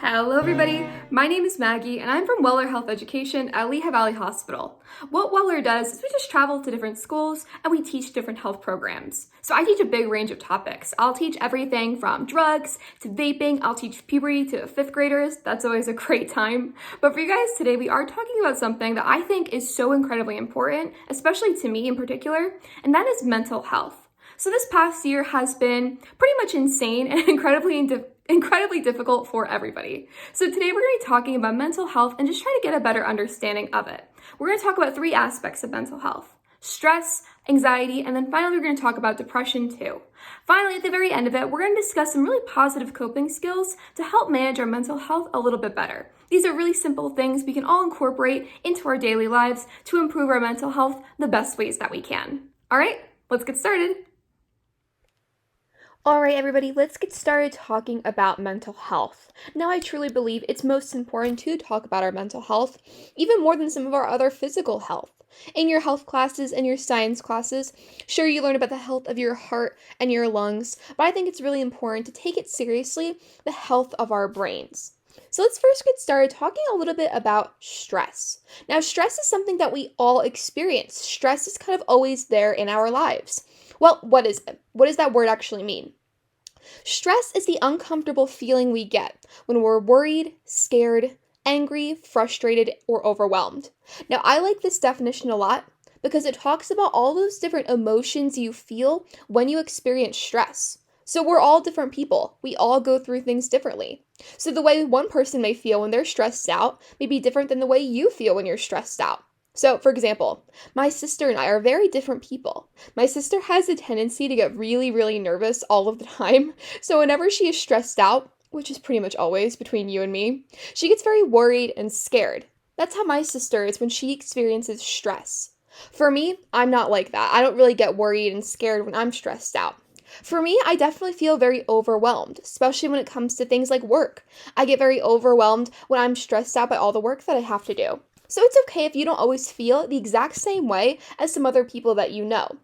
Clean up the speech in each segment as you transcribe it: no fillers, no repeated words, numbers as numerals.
Hello everybody, my name is Maggie and I'm from Weller Health Education at Lehigh Valley Hospital. What Weller does is we just travel to different schools and we teach different health programs. So I teach a big range of topics. I'll teach everything from drugs to vaping, I'll teach puberty to fifth graders, that's always a great time. But for you guys today, we are talking about something that I think is so incredibly important, especially to me in particular, and that is mental health. So this past year has been pretty much insane and incredibly difficult for everybody. So today we're going to be talking about mental health and just try to get a better understanding of it. We're going to talk about three aspects of mental health: stress, anxiety, and then finally we're going to talk about depression too. Finally, at the very end of it, we're going to discuss some really positive coping skills to help manage our mental health a little bit better. These are really simple things we can all incorporate into our daily lives to improve our mental health the best ways that we can. All right, let's get started. Alright everybody, let's get started talking about mental health. Now I truly believe it's most important to talk about our mental health, even more than some of our other physical health. In your health classes and your science classes, sure you learn about the health of your heart and your lungs, but I think it's really important to take it seriously, the health of our brains. So let's first get started talking a little bit about stress. Now stress is something that we all experience. Stress is kind of always there in our lives. Well, what is it? What does that word actually mean? Stress is the uncomfortable feeling we get when we're worried, scared, angry, frustrated, or overwhelmed. Now, I like this definition a lot because it talks about all those different emotions you feel when you experience stress. So we're all different people. We all go through things differently. So the way one person may feel when they're stressed out may be different than the way you feel when you're stressed out. So, for example, my sister and I are very different people. My sister has a tendency to get really nervous all of the time. So whenever she is stressed out, which is pretty much always between you and me, she gets very worried and scared. That's how my sister is when she experiences stress. For me, I'm not like that. I don't really get worried and scared when I'm stressed out. For me, I definitely feel very overwhelmed, especially when it comes to things like work. I get very overwhelmed when I'm stressed out by all the work that I have to do. So it's okay if you don't always feel the exact same way as some other people that you know.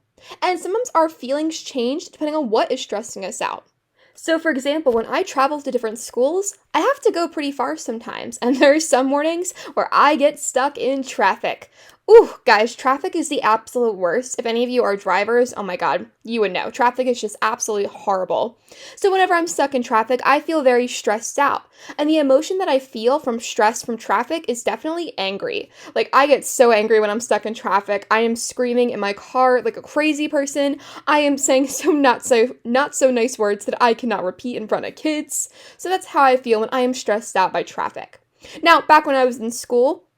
And sometimes our feelings change depending on what is stressing us out. So for example, when I travel to different schools, I have to go pretty far sometimes, and there are some mornings where I get stuck in traffic. Ooh, guys, traffic is the absolute worst. If any of you are drivers, oh my god, you would know. Traffic is just absolutely horrible. So whenever I'm stuck in traffic, I feel very stressed out. And the emotion that I feel from stress from traffic is definitely angry. Like, I get so angry when I'm stuck in traffic. I am screaming in my car like a crazy person. I am saying some not so nice words that I cannot repeat in front of kids. So that's how I feel when I am stressed out by traffic. Now, back when I was in school,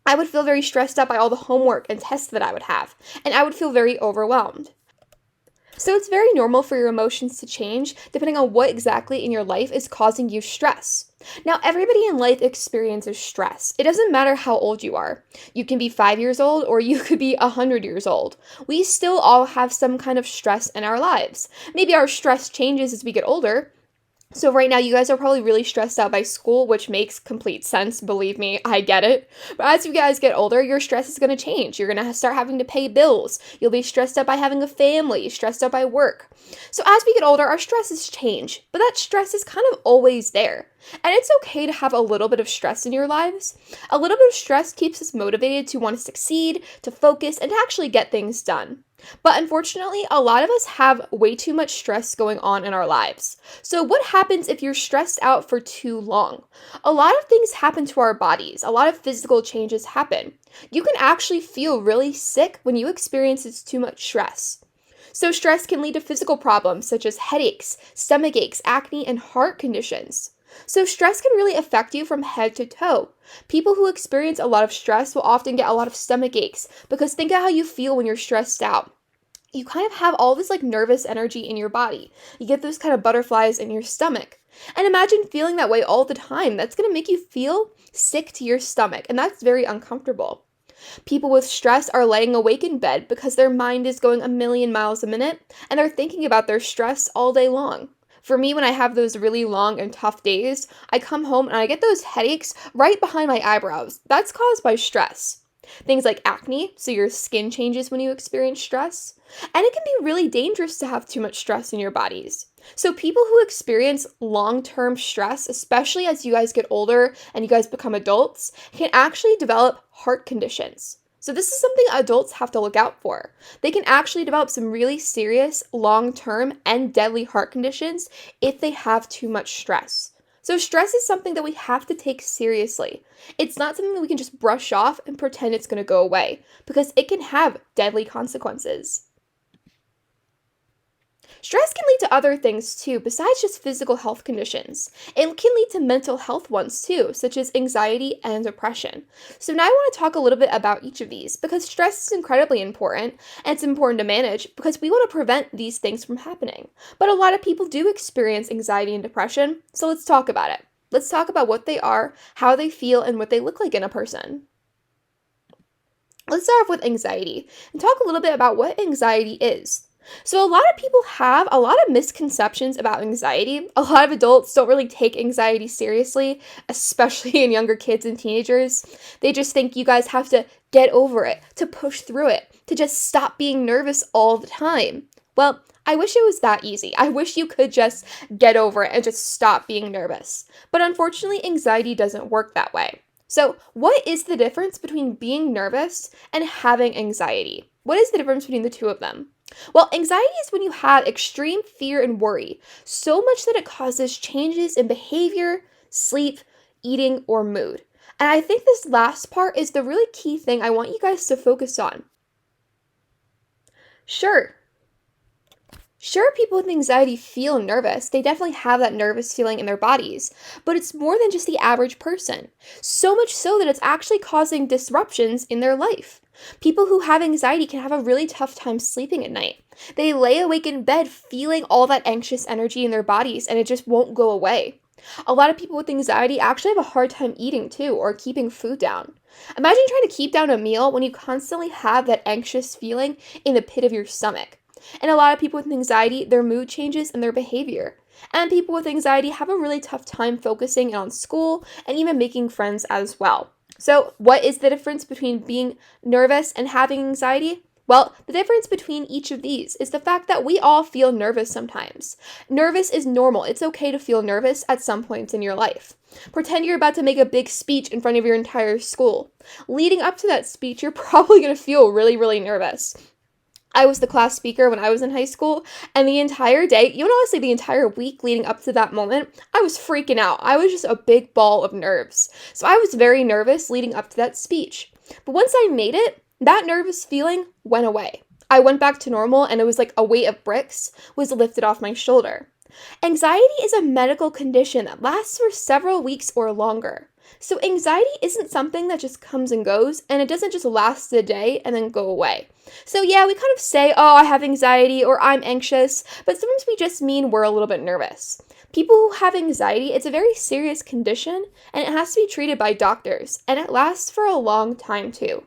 I would feel very stressed out by all the homework and tests that I would have, and I would feel very overwhelmed. So it's very normal for your emotions to change depending on what exactly in your life is causing you stress. Now, everybody in life experiences stress. It doesn't matter how old you are. You can be 5 years old or you could be 100 years old. We still all have some kind of stress in our lives. Maybe our stress changes as we get older. So right now, you guys are probably really stressed out by school, which makes complete sense. Believe me, I get it. But as you guys get older, your stress is going to change. You're going to start having to pay bills. You'll be stressed out by having a family, stressed out by work. So as we get older, our stresses change. But that stress is kind of always there. And it's okay to have a little bit of stress in your lives. A little bit of stress keeps us motivated to want to succeed, to focus, and to actually get things done. But unfortunately, a lot of us have way too much stress going on in our lives. So what happens if you're stressed out for too long? A lot of things happen to our bodies. A lot of physical changes happen. You can actually feel really sick when you experience too much stress. So stress can lead to physical problems such as headaches, stomach aches, acne, and heart conditions. So stress can really affect you from head to toe. People who experience a lot of stress will often get a lot of stomach aches because think of how you feel when you're stressed out. You kind of have all this nervous energy in your body. You get those kind of butterflies in your stomach. And imagine feeling that way all the time. That's going to make you feel sick to your stomach, and that's very uncomfortable. People with stress are laying awake in bed because their mind is going a million miles a minute, and they're thinking about their stress all day long. For me, when I have those really long and tough days, I come home and I get those headaches right behind my eyebrows. That's caused by stress. Things like acne, so your skin changes when you experience stress. And it can be really dangerous to have too much stress in your bodies. So, people who experience long term stress, especially as you guys get older and you guys become adults, can actually develop heart conditions. So, this is something adults have to look out for. They can actually develop some really serious, long term, and deadly heart conditions if they have too much stress. So, stress is something that we have to take seriously. It's not something that we can just brush off and pretend it's going to go away, because it can have deadly consequences. Stress can lead to other things too, besides just physical health conditions. It can lead to mental health ones too, such as anxiety and depression. So now I want to talk a little bit about each of these because stress is incredibly important and it's important to manage because we want to prevent these things from happening. But a lot of people do experience anxiety and depression, so let's talk about it. Let's talk about what they are, how they feel, and what they look like in a person. Let's start off with anxiety and talk a little bit about what anxiety is. So, a lot of people have a lot of misconceptions about anxiety. A lot of adults don't really take anxiety seriously, especially in younger kids and teenagers. They just think you guys have to get over it, to push through it, to just stop being nervous all the time. Well, I wish it was that easy. I wish you could just get over it and just stop being nervous. But unfortunately, anxiety doesn't work that way. So, what is the difference between being nervous and having anxiety? What is the difference between the two of them? Well, anxiety is when you have extreme fear and worry, so much that it causes changes in behavior, sleep, eating, or mood. And I think this last part is the really key thing I want you guys to focus on. Sure, people with anxiety feel nervous. They definitely have that nervous feeling in their bodies, but it's more than just the average person. So much so that it's actually causing disruptions in their life. People who have anxiety can have a really tough time sleeping at night. They lay awake in bed feeling all that anxious energy in their bodies and it just won't go away. A lot of people with anxiety actually have a hard time eating too or keeping food down. Imagine trying to keep down a meal when you constantly have that anxious feeling in the pit of your stomach. And a lot of people with anxiety, their mood changes and their behavior. And people with anxiety have a really tough time focusing on school and even making friends as well. So, what is the difference between being nervous and having anxiety? Well, the difference between each of these is the fact that we all feel nervous sometimes. Nervous is normal. It's okay to feel nervous at some points in your life. Pretend you're about to make a big speech in front of your entire school. Leading up to that speech, you're probably going to feel really, really nervous. I was the class speaker when I was in high school, and the entire day, even honestly the entire week leading up to that moment, I was freaking out. I was just a big ball of nerves. So I was very nervous leading up to that speech. But once I made it, that nervous feeling went away. I went back to normal, and it was like a weight of bricks was lifted off my shoulder. Anxiety is a medical condition that lasts for several weeks or longer. So anxiety isn't something that just comes and goes, and it doesn't just last a day and then go away. So yeah, we kind of say, oh, I have anxiety or I'm anxious, but sometimes we just mean we're a little bit nervous. People who have anxiety, it's a very serious condition, and it has to be treated by doctors, and it lasts for a long time too.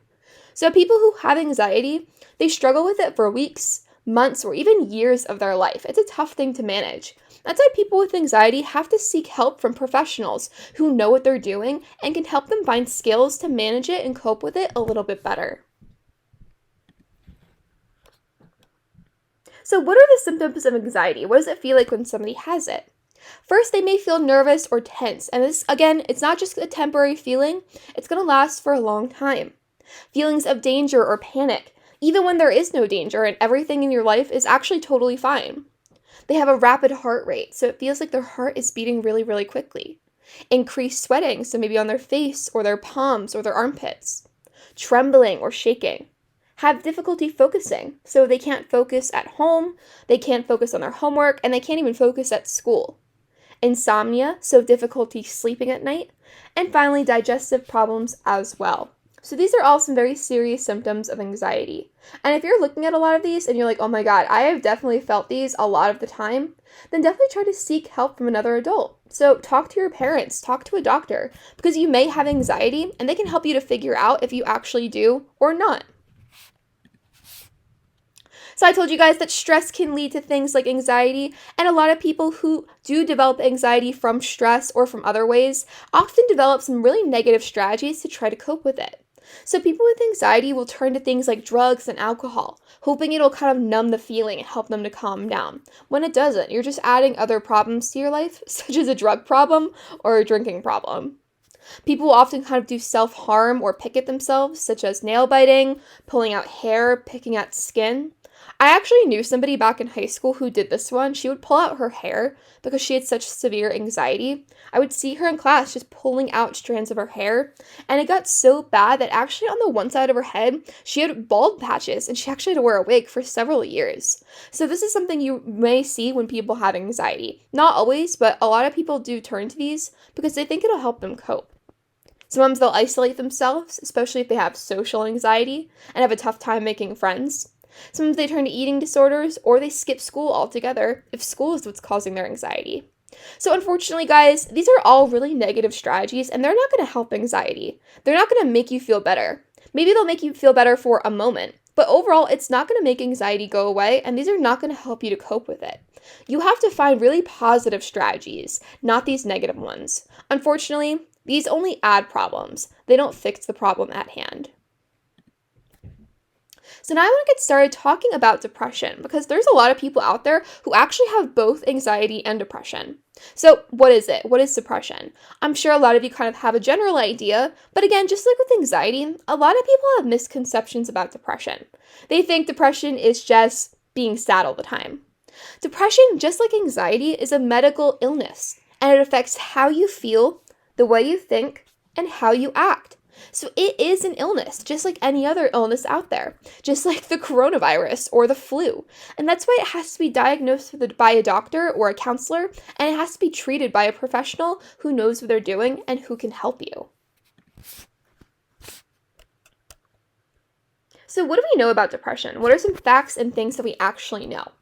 So people who have anxiety, they struggle with it for weeks, months, or even years of their life. It's a tough thing to manage. That's why people with anxiety have to seek help from professionals who know what they're doing and can help them find skills to manage it and cope with it a little bit better. So what are the symptoms of anxiety? What does it feel like when somebody has it? First, they may feel nervous or tense, and this, again, it's not just a temporary feeling, it's going to last for a long time. Feelings of danger or panic, even when there is no danger and everything in your life is actually totally fine. They have a rapid heart rate, so it feels like their heart is beating really, really quickly. Increased sweating, so maybe on their face or their palms or their armpits. Trembling or shaking. Have difficulty focusing, so they can't focus at home, they can't focus on their homework, and they can't even focus at school. Insomnia, so difficulty sleeping at night. And finally, digestive problems as well. So these are all some very serious symptoms of anxiety. And if you're looking at a lot of these and you're like, oh my god, I have definitely felt these a lot of the time, then definitely try to seek help from another adult. So talk to your parents, talk to a doctor, because you may have anxiety and they can help you to figure out if you actually do or not. So I told you guys that stress can lead to things like anxiety, and a lot of people who do develop anxiety from stress or from other ways often develop some really negative strategies to try to cope with it. So people with anxiety will turn to things like drugs and alcohol, hoping it'll kind of numb the feeling and help them to calm down. When it doesn't, you're just adding other problems to your life, such as a drug problem or a drinking problem. People will often kind of do self-harm or pick at themselves, such as nail biting, pulling out hair, picking at skin. I actually knew somebody back in high school who did this one. She would pull out her hair because she had such severe anxiety. I would see her in class just pulling out strands of her hair, and it got so bad that actually on the one side of her head, she had bald patches, and she actually had to wear a wig for several years. So this is something you may see when people have anxiety. Not always, but a lot of people do turn to these because they think it'll help them cope. Sometimes they'll isolate themselves, especially if they have social anxiety and have a tough time making friends. Sometimes they turn to eating disorders, or they skip school altogether if school is what's causing their anxiety. So unfortunately, guys, these are all really negative strategies, and they're not going to help anxiety. They're not going to make you feel better. Maybe they'll make you feel better for a moment, but overall, it's not going to make anxiety go away, and these are not going to help you to cope with it. You have to find really positive strategies, not these negative ones. Unfortunately, these only add problems. They don't fix the problem at hand. So now I want to get started talking about depression because there's a lot of people out there who actually have both anxiety and depression. So what is it? What is depression? I'm sure a lot of you kind of have a general idea, but again, just like with anxiety, a lot of people have misconceptions about depression. They think depression is just being sad all the time. Depression, just like anxiety, is a medical illness, and it affects how you feel, the way you think, and how you act. So it is an illness, just like any other illness out there, just like the coronavirus or the flu. And that's why it has to be diagnosed by a doctor or a counselor, and it has to be treated by a professional who knows what they're doing and who can help you. So what do we know about depression? What are some facts and things that we actually know?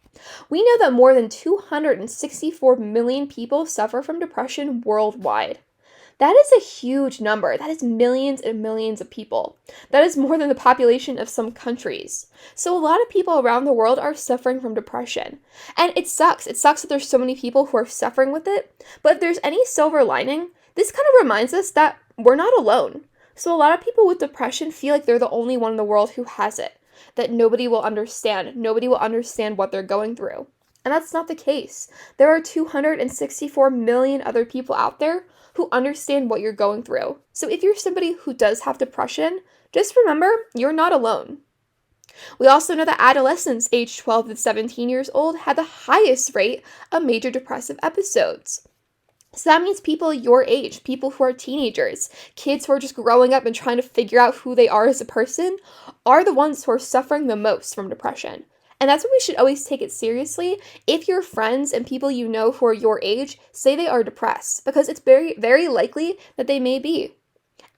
We know that more than 264 million people suffer from depression worldwide. That is a huge number. That is millions and millions of people. That is more than the population of some countries. So a lot of people around the world are suffering from depression. And it sucks. It sucks that there's so many people who are suffering with it. But if there's any silver lining, this kind of reminds us that we're not alone. So a lot of people with depression feel like they're the only one in the world who has it, that nobody will understand. Nobody will understand what they're going through. And that's not the case. There are 264 million other people out there who understand what you're going through. So if you're somebody who does have depression, just remember, you're not alone. We also know that adolescents aged 12 to 17 years old had the highest rate of major depressive episodes. So that means people your age, people who are teenagers, kids who are just growing up and trying to figure out who they are as a person, are the ones who are suffering the most from depression. And that's why we should always take it seriously if your friends and people you know who are your age say they are depressed, because it's very, very likely that they may be.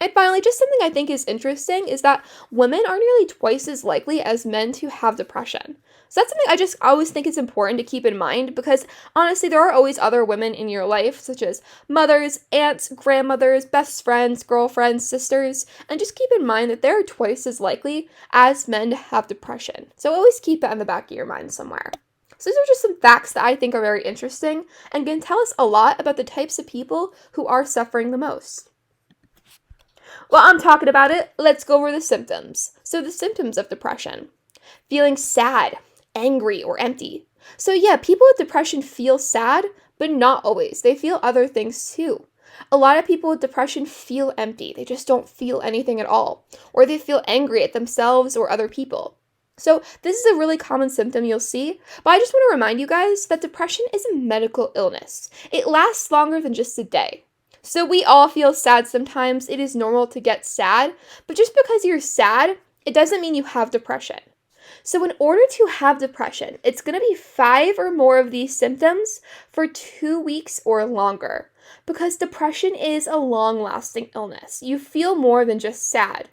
And finally, just something I think is interesting is that women are nearly twice as likely as men to have depression. So that's something I just always think is important to keep in mind because honestly, there are always other women in your life, such as mothers, aunts, grandmothers, best friends, girlfriends, sisters, and just keep in mind that they're twice as likely as men to have depression. So always keep that in the back of your mind somewhere. So these are just some facts that I think are very interesting and can tell us a lot about the types of people who are suffering the most. While I'm talking about it, let's go over the symptoms. So the symptoms of depression: feeling sad, angry, or empty. So yeah, people with depression feel sad, but not always. They feel other things too. A lot of people with depression feel empty. They just don't feel anything at all. Or they feel angry at themselves or other people. So this is a really common symptom you'll see, but I just want to remind you guys that depression is a medical illness. It lasts longer than just a day. So we all feel sad sometimes. It is normal to get sad, but just because you're sad, it doesn't mean you have depression. So in order to have depression, it's going to be 5 or more of these symptoms for 2 weeks or longer, because depression is a long-lasting illness. You feel more than just sad.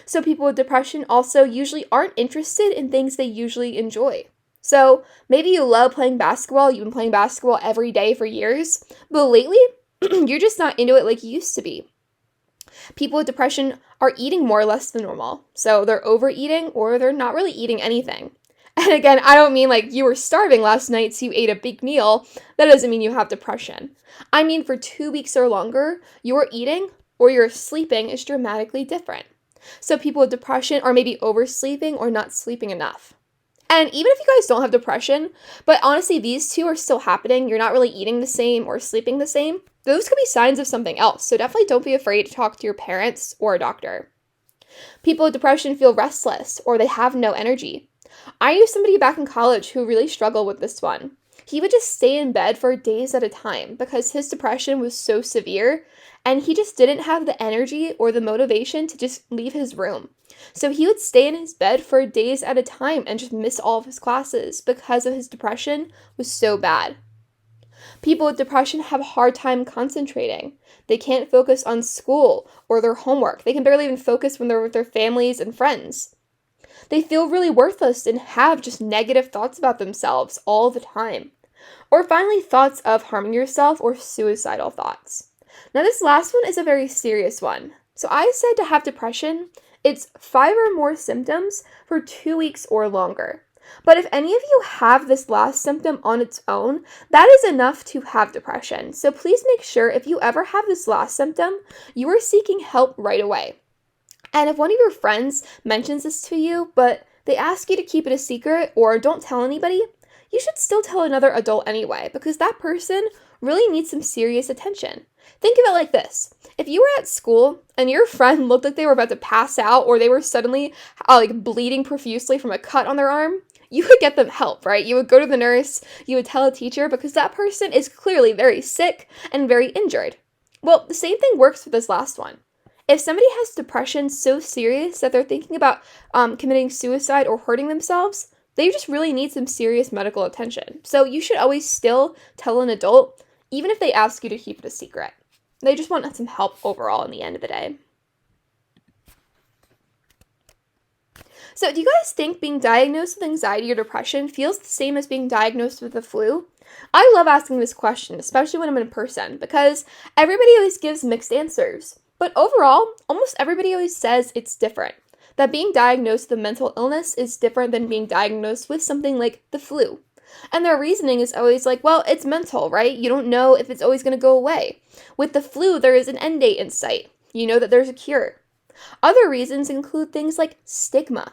So people with depression also usually aren't interested in things they usually enjoy. So maybe you love playing basketball, you've been playing basketball every day for years, but lately, you're just not into it like you used to be. People with depression are eating more or less than normal. So they're overeating or they're not really eating anything. And again, I don't mean like you were starving last night so you ate a big meal. That doesn't mean you have depression. I mean for 2 weeks or longer, your eating or your sleeping is dramatically different. So people with depression are maybe oversleeping or not sleeping enough. And even if you guys don't have depression, but honestly, these two are still happening, you're not really eating the same or sleeping the same, those could be signs of something else. So definitely don't be afraid to talk to your parents or a doctor. People with depression feel restless or they have no energy. I knew somebody back in college who really struggled with this one. He would just stay in bed for days at a time because his depression was so severe and he just didn't have the energy or the motivation to just leave his room. So he would stay in his bed for days at a time and just miss all of his classes because of his depression was so bad. People with depression have a hard time concentrating. They can't focus on school or their homework. They can barely even focus when they're with their families and friends. They feel really worthless and have just negative thoughts about themselves all the time. Or finally, thoughts of harming yourself or suicidal thoughts. Now, this last one is a very serious one. So I said to have depression, it's 5 or more symptoms for 2 weeks or longer. But if any of you have this last symptom on its own, that is enough to have depression. So please make sure if you ever have this last symptom, you are seeking help right away. And if one of your friends mentions this to you, but they ask you to keep it a secret or don't tell anybody, you should still tell another adult anyway, because that person really needs some serious attention. Think of it like this. If you were at school and your friend looked like they were about to pass out or they were suddenly bleeding profusely from a cut on their arm, you would get them help, right? You would go to the nurse, you would tell a teacher because that person is clearly very sick and very injured. Well, the same thing works for this last one. If somebody has depression so serious that they're thinking about committing suicide or hurting themselves, they just really need some serious medical attention. So you should always still tell an adult, even if they ask you to keep it a secret. They just want some help overall in the end of the day. So do you guys think being diagnosed with anxiety or depression feels the same as being diagnosed with the flu? I love asking this question, especially when I'm in person, because everybody always gives mixed answers. But overall, almost everybody always says it's different. That being diagnosed with a mental illness is different than being diagnosed with something like the flu. And their reasoning is always like, well, it's mental, right? You don't know if it's always going to go away. With the flu, there is an end date in sight. You know that there's a cure. Other reasons include things like stigma.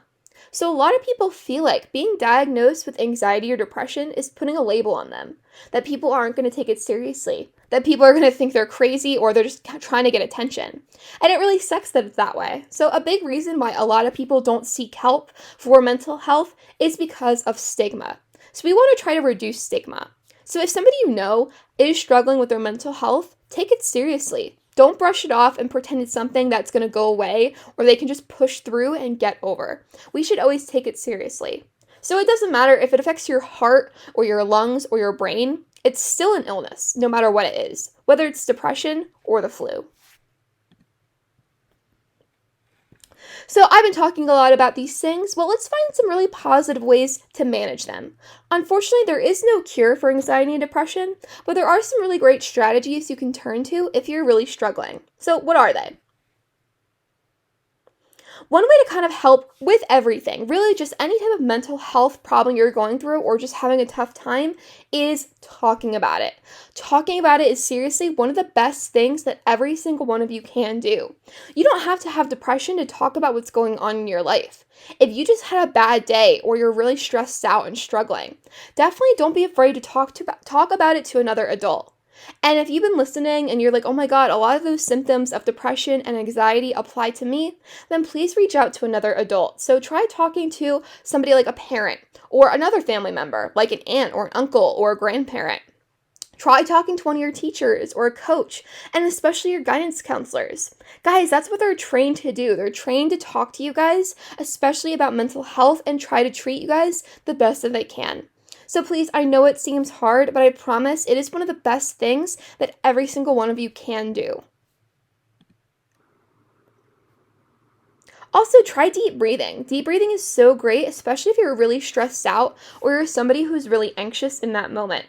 So a lot of people feel like being diagnosed with anxiety or depression is putting a label on them, that people aren't going to take it seriously, that people are going to think they're crazy or they're just trying to get attention. And it really sucks that it's that way. So a big reason why a lot of people don't seek help for mental health is because of stigma. So we want to try to reduce stigma. So if somebody you know is struggling with their mental health, take it seriously. Don't brush it off and pretend it's something that's going to go away or they can just push through and get over. We should always take it seriously. So it doesn't matter if it affects your heart or your lungs or your brain, it's still an illness, no matter what it is, whether it's depression or the flu. So I've been talking a lot about these things. Well, let's find some really positive ways to manage them. Unfortunately, there is no cure for anxiety and depression, but there are some really great strategies you can turn to if you're really struggling. So what are they? One way to kind of help with everything, really just any type of mental health problem you're going through or just having a tough time, is talking about it. Talking about it is seriously one of the best things that every single one of you can do. You don't have to have depression to talk about what's going on in your life. If you just had a bad day or you're really stressed out and struggling, definitely don't be afraid to talk about it to another adult. And if you've been listening and you're like, oh my God, a lot of those symptoms of depression and anxiety apply to me, then please reach out to another adult. So try talking to somebody like a parent or another family member, like an aunt or an uncle or a grandparent. Try talking to one of your teachers or a coach, and especially your guidance counselors. Guys, that's what they're trained to do. They're trained to talk to you guys, especially about mental health, and try to treat you guys the best that they can. So please, I know it seems hard, but I promise it is one of the best things that every single one of you can do. Also, try deep breathing. Deep breathing is so great, especially if you're really stressed out or you're somebody who's really anxious in that moment.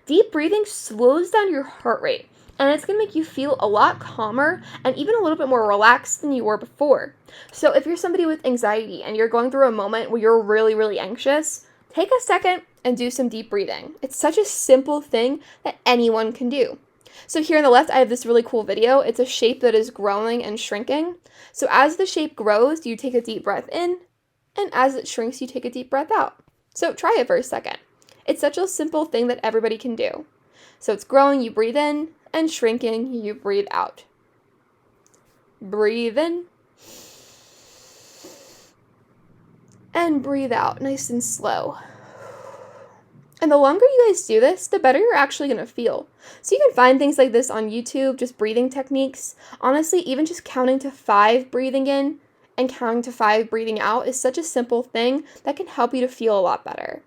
Deep breathing slows down your heart rate, and it's going to make you feel a lot calmer and even a little bit more relaxed than you were before. So if you're somebody with anxiety and you're going through a moment where you're really, really anxious, take a second and do some deep breathing. It's such a simple thing that anyone can do. So here on the left, I have this really cool video. It's a shape that is growing and shrinking. So as the shape grows, you take a deep breath in, and as it shrinks, you take a deep breath out. So try it for a second. It's such a simple thing that everybody can do. So it's growing, you breathe in, and shrinking, you breathe out. Breathe in, and breathe out, nice and slow. And the longer you guys do this, the better you're actually going to feel. So you can find things like this on YouTube, just breathing techniques. Honestly, even just counting to 5 breathing in and counting to 5 breathing out is such a simple thing that can help you to feel a lot better.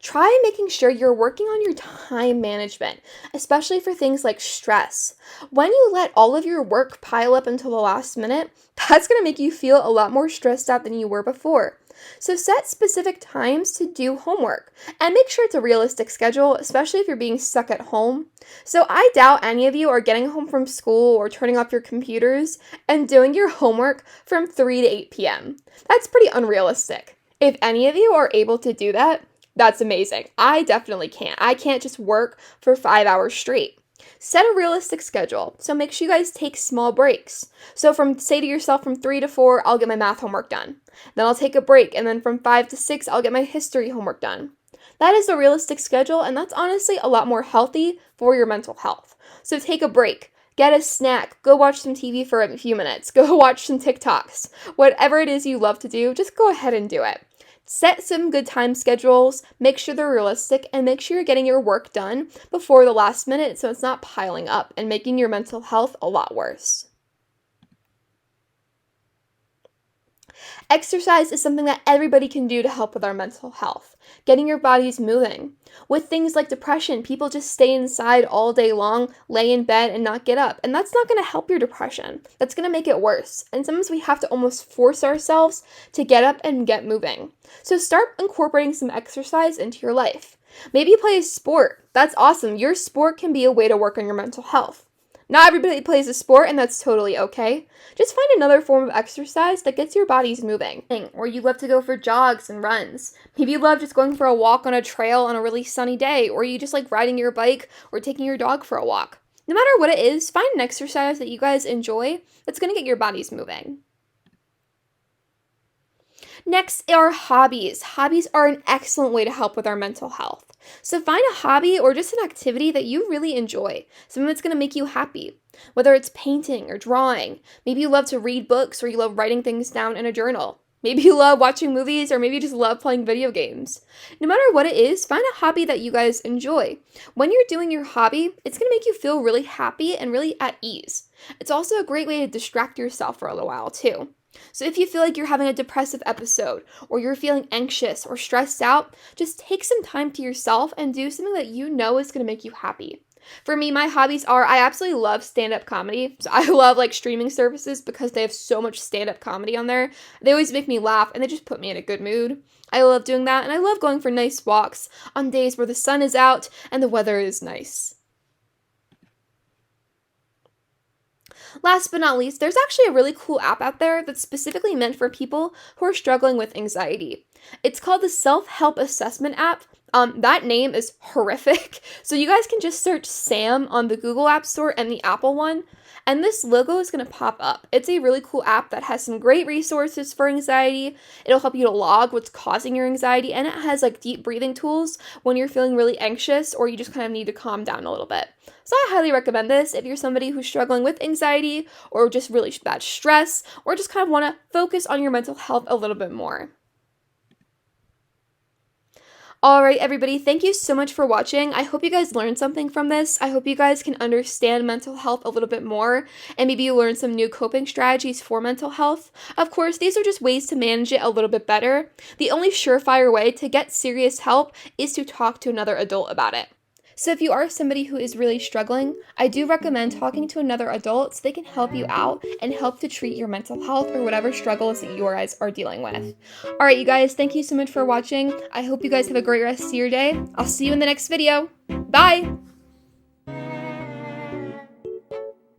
Try making sure you're working on your time management, especially for things like stress. When you let all of your work pile up until the last minute, that's going to make you feel a lot more stressed out than you were before. So set specific times to do homework and make sure it's a realistic schedule, especially if you're being stuck at home. So I doubt any of you are getting home from school or turning off your computers and doing your homework from 3 to 8 p.m. That's pretty unrealistic. If any of you are able to do that, that's amazing. I definitely can't. I can't just work for 5 hours straight. Set a realistic schedule, so make sure you guys take small breaks. So say to yourself, from 3 to 4, I'll get my math homework done. Then I'll take a break, and then from 5 to 6, I'll get my history homework done. That is a realistic schedule, and that's honestly a lot more healthy for your mental health. So take a break. Get a snack, go watch some TV for a few minutes, go watch some TikToks. Whatever it is you love to do, just go ahead and do it. Set some good time schedules, make sure they're realistic, and make sure you're getting your work done before the last minute so it's not piling up and making your mental health a lot worse. Exercise is something that everybody can do to help with our mental health. Getting your bodies moving. With things like depression, people just stay inside all day long, lay in bed, and not get up. And that's not going to help your depression. That's going to make it worse. And sometimes we have to almost force ourselves to get up and get moving. So start incorporating some exercise into your life. Maybe you play a sport. That's awesome. Your sport can be a way to work on your mental health. Not everybody plays a sport, and that's totally okay. Just find another form of exercise that gets your bodies moving. Or you love to go for jogs and runs. Maybe you love just going for a walk on a trail on a really sunny day, or you just like riding your bike or taking your dog for a walk. No matter what it is, find an exercise that you guys enjoy that's going to get your bodies moving. Next are hobbies. Hobbies are an excellent way to help with our mental health. So find a hobby or just an activity that you really enjoy, something that's going to make you happy. Whether it's painting or drawing, maybe you love to read books or you love writing things down in a journal. Maybe you love watching movies or maybe you just love playing video games. No matter what it is, find a hobby that you guys enjoy. When you're doing your hobby, it's going to make you feel really happy and really at ease. It's also a great way to distract yourself for a little while too. So if you feel like you're having a depressive episode or you're feeling anxious or stressed out, just take some time to yourself and do something that you know is going to make you happy. For me, my hobbies are, I absolutely love stand-up comedy. So I love like streaming services because they have so much stand-up comedy on there. They always make me laugh and they just put me in a good mood. I love doing that, and I love going for nice walks on days where the sun is out and the weather is nice. Last but not least, there's actually a really cool app out there that's specifically meant for people who are struggling with anxiety. It's called the Self-Help Assessment app. That name is horrific. So you guys can just search Sam on the Google App Store and the Apple one, and this logo is going to pop up. It's a really cool app that has some great resources for anxiety. It'll help you to log what's causing your anxiety, and it has like deep breathing tools when you're feeling really anxious or you just kind of need to calm down a little bit. So I highly recommend this if you're somebody who's struggling with anxiety or just really bad stress or just kind of want to focus on your mental health a little bit more. Alright, everybody, thank you so much for watching. I hope you guys learned something from this. I hope you guys can understand mental health a little bit more, and maybe you learn some new coping strategies for mental health. Of course, these are just ways to manage it a little bit better. The only surefire way to get serious help is to talk to another adult about it. So if you are somebody who is really struggling, I do recommend talking to another adult so they can help you out and help to treat your mental health or whatever struggles that you guys are dealing with. Alright, you guys, thank you so much for watching. I hope you guys have a great rest of your day. I'll see you in the next video. Bye!